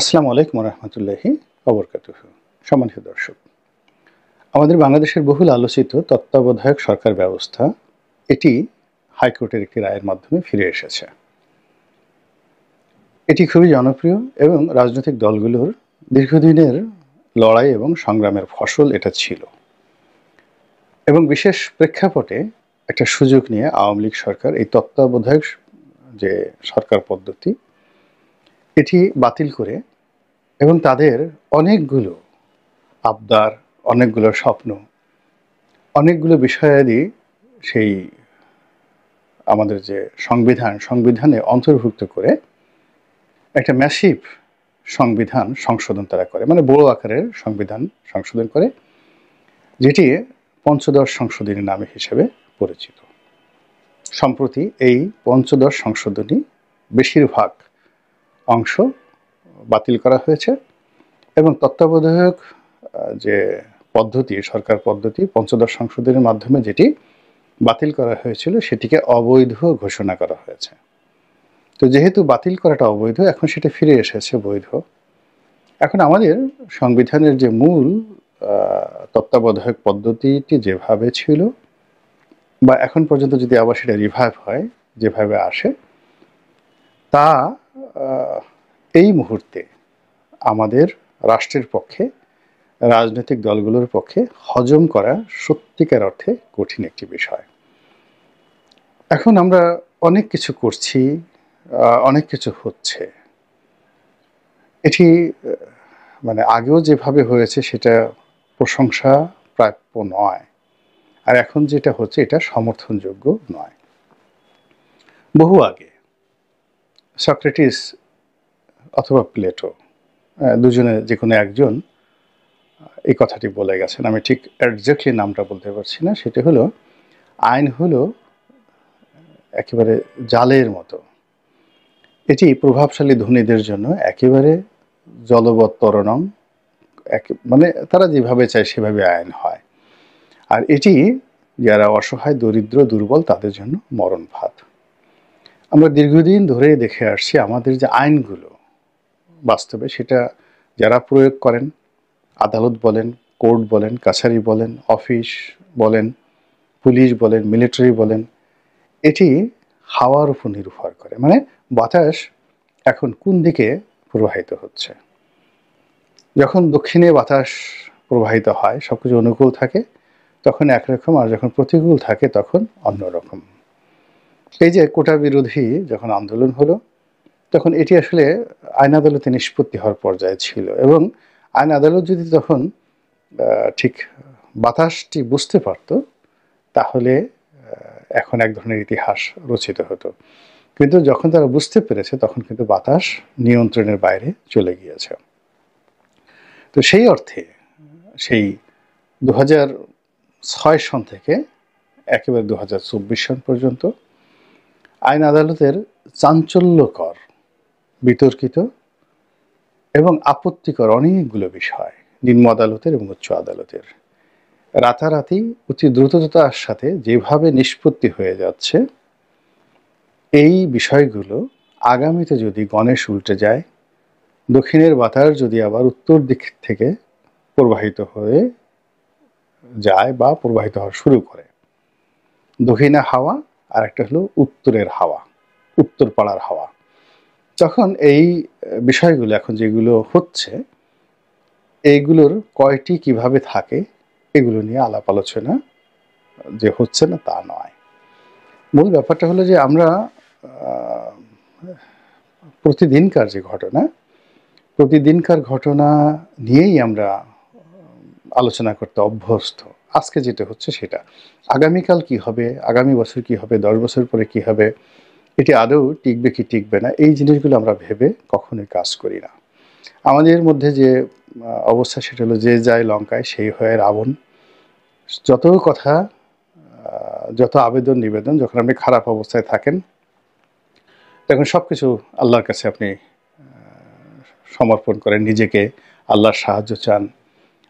আসসালামু আলাইকুম রহমতুল্লাহি ওবরকাতুহু। সম্মানিত দর্শক, আমাদের বাংলাদেশের বহুল আলোচিত তত্ত্বাবধায়ক সরকার ব্যবস্থা এটি হাইকোর্টের একটি রায়ের মাধ্যমে ফিরে এসেছে। এটি খুবই জনপ্রিয় এবং রাজনৈতিক দলগুলোর দীর্ঘদিনের লড়াই এবং সংগ্রামের ফসল এটা ছিল। এবং বিশেষ প্রেক্ষাপটে একটা সুযোগ নিয়ে আওয়ামী লীগ সরকার এই তত্ত্বাবধায়ক যে সরকার পদ্ধতি এটি বাতিল করে এবং তাদের অনেকগুলো আবদার, অনেকগুলো স্বপ্ন, অনেকগুলো বিষয়াদি সেই আমাদের যে সংবিধানে অন্তর্ভুক্ত করে একটা ম্যাসিভ সংবিধান সংশোধন তারা করে, মানে বড় আকারের সংবিধান সংশোধন করে, যেটি পঞ্চদশ সংশোধনী নামে হিসেবে পরিচিত। সম্প্রতি এই পঞ্চদশ সংশোধনী বেশিরভাগ অংশ বাতিল করা হয়েছে এবং তত্ত্বাবধায়ক যে পদ্ধতি, সরকার পদ্ধতি পঞ্চদশ সংশোধনের মাধ্যমে যেটি বাতিল করা হয়েছিল সেটিকে অবৈধ ঘোষণা করা হয়েছে। তো যেহেতু বাতিল করাটা অবৈধ, এখন সেটা ফিরে এসেছে বৈধ। এখন আমাদের সংবিধানের যে মূল তত্ত্বাবধায়ক পদ্ধতিটি যেভাবে ছিল বা এখন পর্যন্ত যদি আবার সেটা রিভাইভ হয়, যেভাবে আসে, তা এই মুহূর্তে আমাদের রাষ্ট্রের পক্ষে, রাজনৈতিক দলগুলোর পক্ষে হজম করা সত্যিকার অর্থে কঠিন একটি বিষয়। এখন আমরা অনেক কিছু করছি, অনেক কিছু হচ্ছে। এটি মানে আগেও যেভাবে হয়েছে সেটা প্রশংসা প্রাপ্য নয়, আর এখন যেটা হচ্ছে এটা সমর্থনযোগ্য নয়। বহু আগে সক্রেটিস অথবা প্লেটো, দুজনে যে কোনো একজন এই কথাটি বলে গেছেন। আমি ঠিক একজ্যাক্টলি নামটা বলতে পারছি না। সেটা হলো, আইন হলো একেবারে জালের মতো। এটি প্রভাবশালী ধনীদের জন্য একেবারে জলবত্তরণম, মানে তারা যেভাবে চায় সেভাবে আইন হয়। আর এটি যারা অসহায়, দরিদ্র, দুর্বল তাদের জন্য মরণ ফাঁদ। আমরা দীর্ঘদিন ধরে দেখে আসছি আমাদের যে আইনগুলো বাস্তবে সেটা যারা প্রয়োগ করেন, আদালত বলেন, কোর্ট বলেন, কাছারি বলেন, অফিস বলেন, পুলিশ বলেন, মিলিটারি বলেন, এটি হাওয়ার উপর নির্ভর করে। মানে বাতাস এখন কোন দিকে প্রবাহিত হচ্ছে। যখন দক্ষিণে বাতাস প্রবাহিত হয়, সব কিছু অনুকূল থাকে, তখন একরকম, আর যখন প্রতিকূল থাকে তখন অন্যরকম। এই যে কোটা বিরোধী যখন আন্দোলন হলো, তখন এটি আসলে আইন আদালতে নিষ্পত্তি হওয়ার পর্যায়ে ছিল এবং আইন আদালত যদি তখন ঠিক বাতাসটি বুঝতে পারত, তাহলে এখন এক ধরনের ইতিহাস রচিত হতো। কিন্তু যখন তারা বুঝতে পেরেছে তখন কিন্তু বাতাস নিয়ন্ত্রণের বাইরে চলে গিয়েছে। তো সেই অর্থে সেই 2006 সন থেকে একেবারে 2024 সন পর্যন্ত আইন আদালতের চাঞ্চল্যকর, বিতর্কিত এবং আপত্তিকর অনেকগুলো বিষয়, নিম্ন আদালতের এবং উচ্চ আদালতের, রাতারাতি অতি দ্রুততার সাথে যেভাবে নিষ্পত্তি হয়ে যাচ্ছে, এই বিষয়গুলো আগামীতে যদি গণেশ উল্টে যায়, দক্ষিণের বাতাস যদি আবার উত্তর দিক থেকে প্রবাহিত হয়ে যায় বা প্রবাহিত হওয়া শুরু করে, দক্ষিণা হাওয়া আর একটা হলো উত্তরের হাওয়া, উত্তর পাড়ার হাওয়া, তখন এই বিষয়গুলো এখন যেগুলো হচ্ছে এইগুলোর কয়টি কিভাবে থাকে এগুলো নিয়ে আলাপ আলোচনা যে হচ্ছে না তা নয়। মূল ব্যাপারটা হলো যে আমরা প্রতিদিনকার যে ঘটনা, প্রতিদিনকার ঘটনা নিয়েই আমরা আলোচনা করতে অভ্যস্ত। আজকে যেটা হচ্ছে সেটা, আগামীকাল কি হবে, আগামী বছর কি হবে, 10 বছর পরে কি হবে, এটি আদৌ টিকবে কি টিকবে না, এই জিনিসগুলো আমরা ভেবে কখনোই কাজ করি না। আমাদের মধ্যে যে অবস্থা সেটা হলো, যে যায় লঙ্কায় সেই হয়ে রাবণ। যত কথা, যত আবেদন নিবেদন, যখন আপনি খারাপ অবস্থায় থাকেন তখন সব কিছু আল্লাহর কাছে আপনি সমর্পণ করেন, নিজেকে আল্লাহর সাহায্য চান,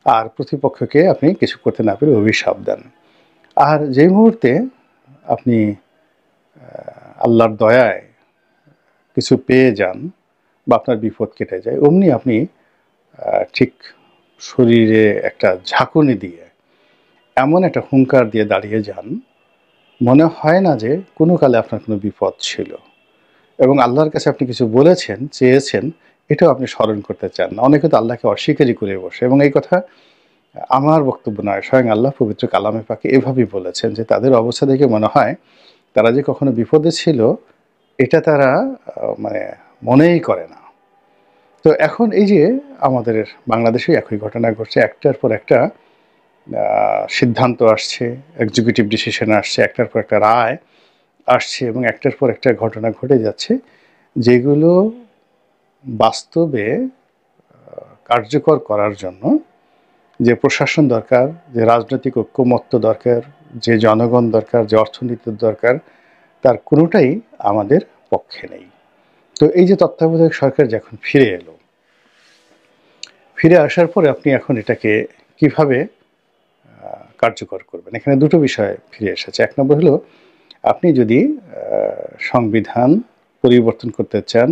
আর প্রতিপক্ষকে আপনি কিছু করতে না পেরে অভিশাপ দেন। আর যে মুহূর্তে আপনি আল্লাহর দয়ায় কিছু পেয়ে যান বা আপনার বিপদ কেটে যায়, অমনি আপনি ঠিক শরীরে একটা ঝাঁকুনি দিয়ে এমন একটা হুঙ্কার দিয়ে দাঁড়িয়ে যান, মনে হয় না যে কোনো কালে আপনার কোনো বিপদ ছিল এবং আল্লাহর কাছে আপনি কিছু বলেছেন, চেয়েছেন, এটাও আপনি স্মরণ করতে চান না। অনেকে তো আল্লাহকে অস্বীকারই করে বসে, এবং এই কথা আমার বক্তব্য নয়, স্বয়ং আল্লাহ পবিত্র কালামে পাকে এভাবেই বলেছেন যে তাদের অবস্থা দেখে মনে হয় তারা যে কখনো বিপদে ছিল এটা তারা মানে মনেই করে না। তো এখন এই যে আমাদের বাংলাদেশে একই ঘটনা ঘটছে, একটার পর একটা সিদ্ধান্ত আসছে, এক্সিকিউটিভ ডিসিশন আসছে, একটার পর একটা রায় আসছে এবং একটার পর একটা ঘটনা ঘটে যাচ্ছে, যেগুলো বাস্তবে কার্যকর করার জন্য যে প্রশাসন দরকার, যে রাজনৈতিক ঐক্যমত্য দরকার, যে জনগণ দরকার, যে অর্থনীতির দরকার, তার কোনোটাই আমাদের পক্ষে নেই। তো এই যে তত্ত্বাবধায়ক সরকার যখন ফিরে এলো, ফিরে আসার পরে আপনি এখন এটাকে কিভাবে কার্যকর করবেন, এখানে দুটো বিষয় ফিরে এসেছে। এক নম্বর হলো, আপনি যদি সংবিধান পরিবর্তন করতে চান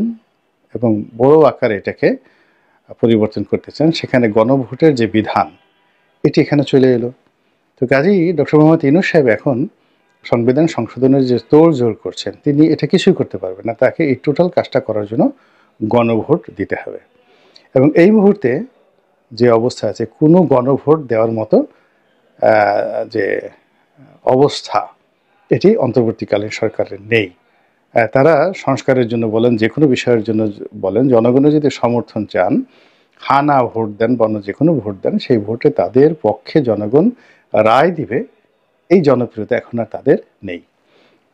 এবং বড় আকারে এটাকে পরিবর্তন করতে চান, সেখানে গণভোটের যে বিধান এটি এখানে চলে এলো। তো কাজেই ডক্টর মোহাম্মদ ইউনূস সাহেব এখন সংবিধান সংশোধনের যে তোড়জোড় করছেন, তিনি এটা কিছুই করতে পারবেন না। তাকে এই টোটাল কাজটা করার জন্য গণভোট দিতে হবে, এবং এই মুহূর্তে যে অবস্থা আছে, কোনো গণভোট দেওয়ার মতো যে অবস্থা, এটি অন্তর্বর্তীকালীন সরকারের নেই। তারা সংস্কারের জন্য বলেন, যে কোনো বিষয়ের জন্য বলেন, জনগণের যদি সমর্থন চান, হা না ভোট দেন, বন্য যে কোনো ভোট দেন, সেই ভোটে তাদের পক্ষে জনগণ রায় দিবে, এই জনপ্রিয়তা এখন আর তাদের নেই।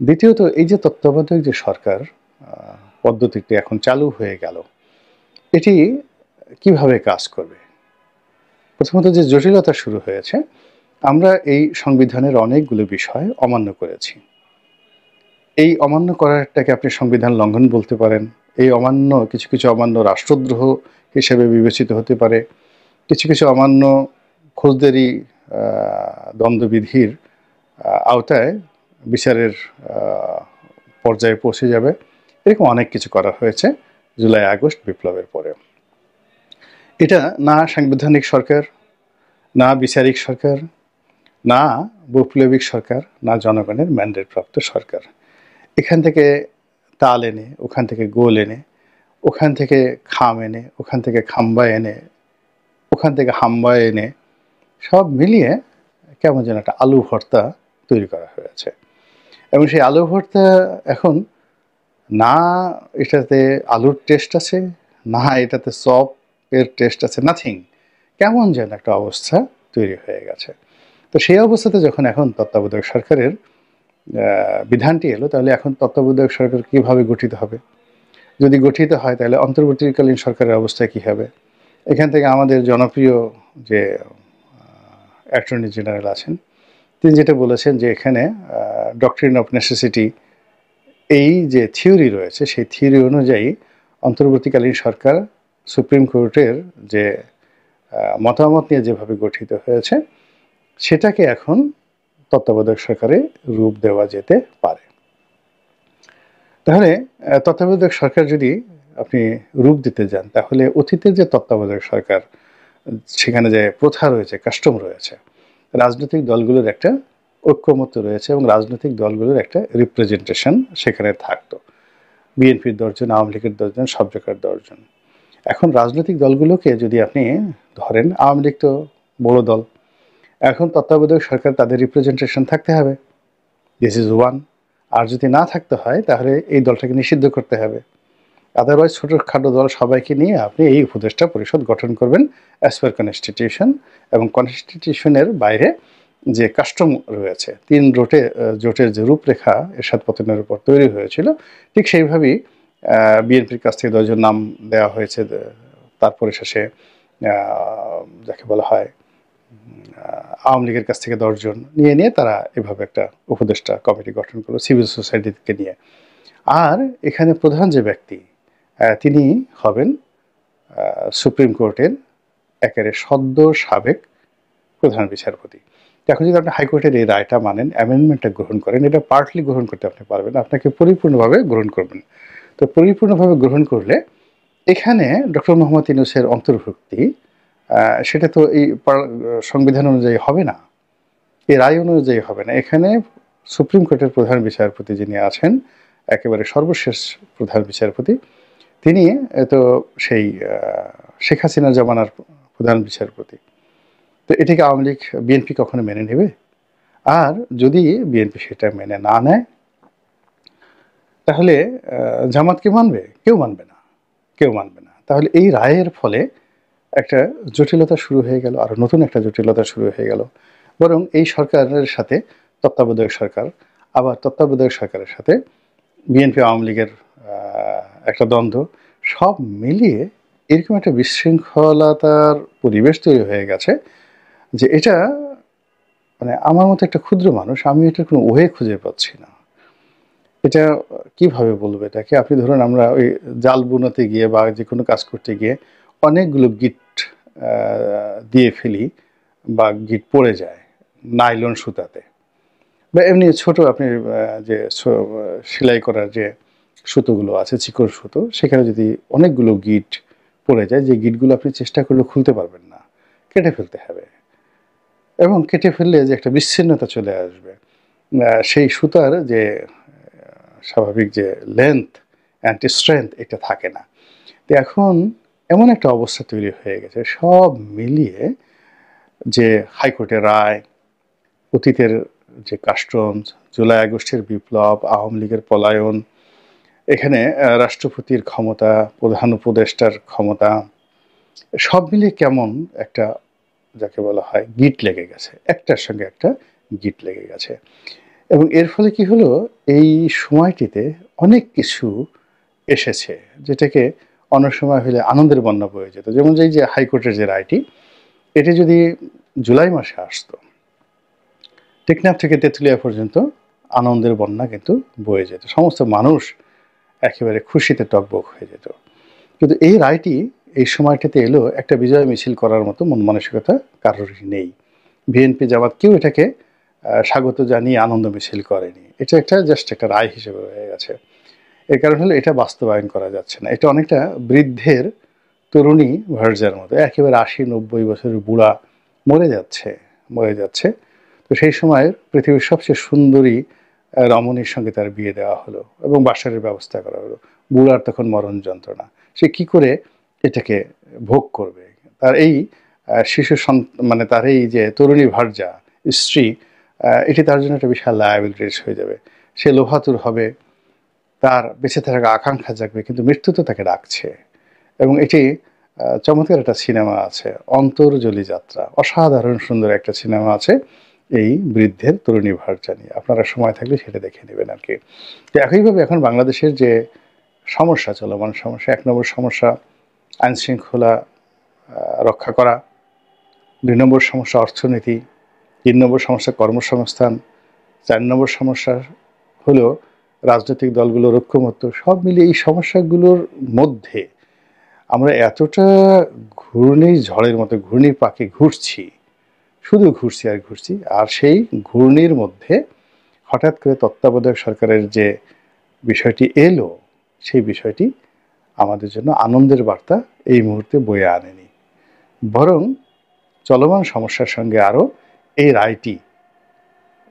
দ্বিতীয়ত, এই যে তত্ত্বাবধায়ক যে সরকার পদ্ধতিটি এখন চালু হয়ে গেল, এটি কিভাবে কাজ করবে? প্রথমত যে জটিলতা শুরু হয়েছে, আমরা এই সংবিধানের অনেকগুলো বিষয় অমান্য করেছি। এই অমান্য করাটাকে আপনি সংবিধান লঙ্ঘন বলতে পারেন। এই অমান্য, কিছু কিছু অমান্য রাষ্ট্রদ্রোহ হিসেবে বিবেচিত হতে পারে, কিছু কিছু অমান্য ফৌজদারি দ্বন্দ্ববিধির আওতায় বিচারের পর্যায়ে পৌঁছে যাবে। এরকম অনেক কিছু করা হয়েছে জুলাই আগস্ট বিপ্লবের পরে। এটা না সাংবিধানিক সরকার, না বিচারিক সরকার, না বৈপ্লবিক সরকার, না জনগণের ম্যান্ডেট প্রাপ্ত সরকার। এখান থেকে তাল এনে, ওখান থেকে গোল এনে, ওখান থেকে খাম এনে, ওখান থেকে খাম্বা এনে, ওখান থেকে হাম্বা এনে, সব মিলিয়ে কেমন যেন একটা আলু ভর্তা তৈরি করা হয়েছে। এবং সেই আলু ভর্তা এখন না এটাতে আলুর টেস্ট আছে, না এটাতে চপের টেস্ট আছে, নাথিং। কেমন যেন একটা অবস্থা তৈরি হয়ে গেছে। তো সেই অবস্থাতে যখন এখন তত্ত্বাবধায়ক সরকারের বিধানটি এলো, তাহলে এখন তত্ত্বাবধায়ক সরকার কীভাবে গঠিত হবে? যদি গঠিত হয় তাহলে অন্তর্বর্তীকালীন সরকারের অবস্থা কী হবে? এখান থেকে আমাদের জনপ্রিয় যে অ্যাটর্নি জেনারেল আছেন, তিনি যেটা বলেছেন যে এখানে ডক্ট্রিন অফ নেসেসিটি, এই যে থিওরি রয়েছে, সেই থিওরি অনুযায়ী অন্তর্বর্তীকালীন সরকার সুপ্রিম কোর্টের যে মতামত নিয়ে যেভাবে গঠিত হয়েছে, সেটাকে এখন তত্ত্বাবধায়ক সরকারে রূপ দেওয়া যেতে পারে। তাহলে তত্ত্বাবধায়ক সরকার যদি আপনি রূপ দিতে যান, তাহলে অতীতের যে তত্ত্বাবধায়ক সরকার, সেখানে যে প্রথা রয়েছে, কাস্টম রয়েছে, রাজনৈতিক দলগুলোর একটা ঐক্যমত্য রয়েছে এবং রাজনৈতিক দলগুলোর একটা রিপ্রেজেন্টেশন সেখানে থাকতো। বিএনপির 10 জন, আওয়ামী লীগের 10 জন, সব জায়গার 10 জন। এখন রাজনৈতিক দলগুলোকে যদি আপনি ধরেন, আওয়ামী লীগ তো বড় দল, এখন তত্ত্বাবধায়ক সরকার তাদের রিপ্রেজেন্টেশন থাকতে হবে, দিস ইজ ওয়ান। আর যদি না থাকতে হয় তাহলে এই দলটাকে নিষিদ্ধ করতে হবে। আদারওয়াইজ ছোটোখাটো দল সবাইকে নিয়ে আপনি এই উপদেষ্টা পরিষদ গঠন করবেন অ্যাজ পার কনস্টিটিউশন, এবং কনস্টিটিউশনের বাইরে যে কাস্টম রয়েছে, 3 জোটের যে রূপরেখা এরশাদ পতনের উপর তৈরি হয়েছিল, ঠিক সেইভাবেই বিএনপির কাছ থেকে 10 জন নাম দেওয়া হয়েছে, তারপরে শেষে যাকে বলা হয় আওয়ামী লীগের কাছ থেকে 10 জন নিয়ে তারা এভাবে একটা উপদেষ্টা কমিটি গঠন করলো সিভিল সোসাইটিকে নিয়ে। আর এখানে প্রধান যে ব্যক্তি, তিনি হবেন সুপ্রিম কোর্টের একেবারে সদ্য সাবেক প্রধান বিচারপতি। এখন যদি আপনি হাইকোর্টের এই রায়টা মানেন, অ্যামেন্ডমেন্টটা গ্রহণ করেন, এটা পার্টলি গ্রহণ করতে আপনি পারবেন, আপনাকে পরিপূর্ণভাবে গ্রহণ করবেন। তো পরিপূর্ণভাবে গ্রহণ করলে এখানে ডক্টর মোহাম্মদ ইউনূসের অন্তর্ভুক্তি সেটা তো এই সংবিধান অনুযায়ী হবে না, এই রায় অনুযায়ী হবে না। এখানে সুপ্রিম কোর্টের প্রধান বিচারপতি যিনি আছেন, একেবারে সর্বশেষ প্রধান বিচারপতি, তিনি তো সেই শেখ হাসিনার জামানার প্রধান বিচারপতি। তো এটাকে আওয়ামী লীগ বিএনপি কখনো মেনে নেবে? আর যদি বিএনপি সেটা মেনে না নেয়, তাহলে জামাত কি মানবে? কেউ মানবে না, কেউ মানবে না। তাহলে এই রায়ের ফলে একটা জটিলতা শুরু হয়ে গেল, আরো নতুন একটা জটিলতা শুরু হয়ে গেল। বরং এই সরকারের সাথে তত্ত্বাবধায়ক সরকার, আবার তত্ত্বাবধায়ক সরকারের সাথে বিএনপি আওয়ামী লীগের একটা দ্বন্দ্ব, সব মিলিয়ে এরকম একটা বিশৃঙ্খলতার পরিবেশ তৈরি হয়ে গেছে যে এটা মানে আমার মতো একটা ক্ষুদ্র মানুষ, আমি এটার কোনো ওয়ে খুঁজে পাচ্ছি না। এটা কিভাবে বলবো এটাকে? আপনি ধরুন আমরা ওই জাল বুনাতে গিয়ে বা যেকোনো কাজ করতে গিয়ে অনেকগুলো গিট দিয়ে ফেলি বা গিট পড়ে যায় নাইলন সুতাতে, বা এমনি ছোট আপনি যে সেলাই করার যে সুতোগুলো আছে, চিকন সুতো, সেখানে যদি অনেকগুলো গিট পড়ে যায়, যে গিটগুলো আপনি চেষ্টা করলেও খুলতে পারবেন না, কেটে ফেলতে হবে। এবং কেটে ফেললে যে একটা বিচ্ছিন্নতা চলে আসবে, সেই সুতার যে স্বাভাবিক যে লেন্থ অ্যান্ড স্ট্রেংথ, এটা থাকে না। তো এখন এমন একটা অবস্থা তৈরি হয়ে গেছে, সব মিলিয়ে যে হাইকোর্টের রায়, অতীতের যে কাস্টমস, জুলাই আগস্টের বিপ্লব, আওয়ামী লীগের পলায়ন, এখানে রাষ্ট্রপতির ক্ষমতা, প্রধান উপদেষ্টার ক্ষমতা, সব মিলিয়ে কেমন একটা, যাকে বলা হয়, গিট লেগে গেছে, একটার সঙ্গে একটা গিট লেগে গেছে। এবং এর ফলে কি হলো, এই সময়টিতে অনেক কিছু এসেছে যেটাকে অনেক সময় হলে আনন্দের বন্যা বয়ে যেত। যেমন যে হাইকোর্টের যে রায়টি, এটি যদি জুলাই মাসে আসতো, টেকনাফ থেকে তেঁতুলিয়া পর্যন্ত আনন্দের বন্যা কিন্তু বয়ে যেত, সমস্ত মানুষ একেবারে খুশিতে টকবক হয়ে যেত। কিন্তু এই রায়টি এই সময়টাতে এলো, একটা বিজয় মিছিল করার মতো মন মানসিকতা কারোরই নেই। বিএনপি জামাত কেউ এটাকে স্বাগত জানিয়ে আনন্দ মিছিল করেনি। এটা একটা জাস্ট একটা রায় হিসেবে হয়ে গেছে। এর কারণ হলো এটা বাস্তবায়ন করা যাচ্ছে না। এটা অনেকটা বৃদ্ধের তরুণী ভার্যার মতো, একেবারে ৮০-৯০ বছরের বুড়া মরে যাচ্ছে, মরে যাচ্ছে। তো সেই সময় পৃথিবীর সবচেয়ে সুন্দরী রমণীর সঙ্গে তার বিয়ে দেওয়া হলো এবং বাসরের ব্যবস্থা করা হলো। বুড়ার তখন মরণ যন্ত্রণা, সে কি করে এটাকে ভোগ করবে? তার এই শিশু মানে তার এই যে তরুণী ভার্যা স্ত্রী, এটি তার জন্য একটা বিশাল লায়াবিলিটিস হয়ে যাবে। সে লোহাতুর হবে, তার বেঁচে থাকার আকাঙ্ক্ষা জাগবে, কিন্তু মৃত্যু তো তাকে ডাকছে। এবং এটি চমৎকার একটা সিনেমা আছে, অন্তর্জলি যাত্রা, অসাধারণ সুন্দর একটা সিনেমা আছে এই বৃদ্ধের তরুণী ভার্যা নিয়ে। আপনারা সময় থাকলে সেটা দেখে নেবেন আর কি। তো একইভাবে এখন বাংলাদেশের যে সমস্যা, চলমান সমস্যা, ১ নম্বর সমস্যা আইন শৃঙ্খলা রক্ষা করা, ২ নম্বর সমস্যা অর্থনীতি, ৩ নম্বর সমস্যা কর্মসংস্থান, ৪ নম্বর সমস্যা হলো রাজনৈতিক দলগুলোর ঐক্যমত্য। সব মিলিয়ে এই সমস্যাগুলোর মধ্যে আমরা এতটা ঘূর্ণিঝড়ের মতো ঘূর্ণির পাকে ঘুরছি, শুধু ঘুরছি আর ঘুরছি। আর সেই ঘূর্ণির মধ্যে হঠাৎ করে তত্ত্বাবধায়ক সরকারের যে বিষয়টি এলো, সেই বিষয়টি আমাদের জন্য আনন্দের বার্তা এই মুহূর্তে বয়ে আনেনি, বরং চলমান সমস্যার সঙ্গে আরও এই রায়টি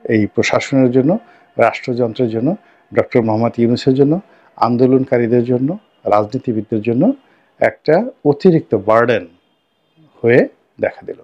এই প্রশাসনের জন্য, রাষ্ট্রযন্ত্রের জন্য, ডক্টর মোহাম্মদ ইউনূসের জন্য, আন্দোলনকারীদের জন্য, রাজনীতিবিদদের জন্য একটা অতিরিক্ত বার্ডেন হয়ে দেখা দিল।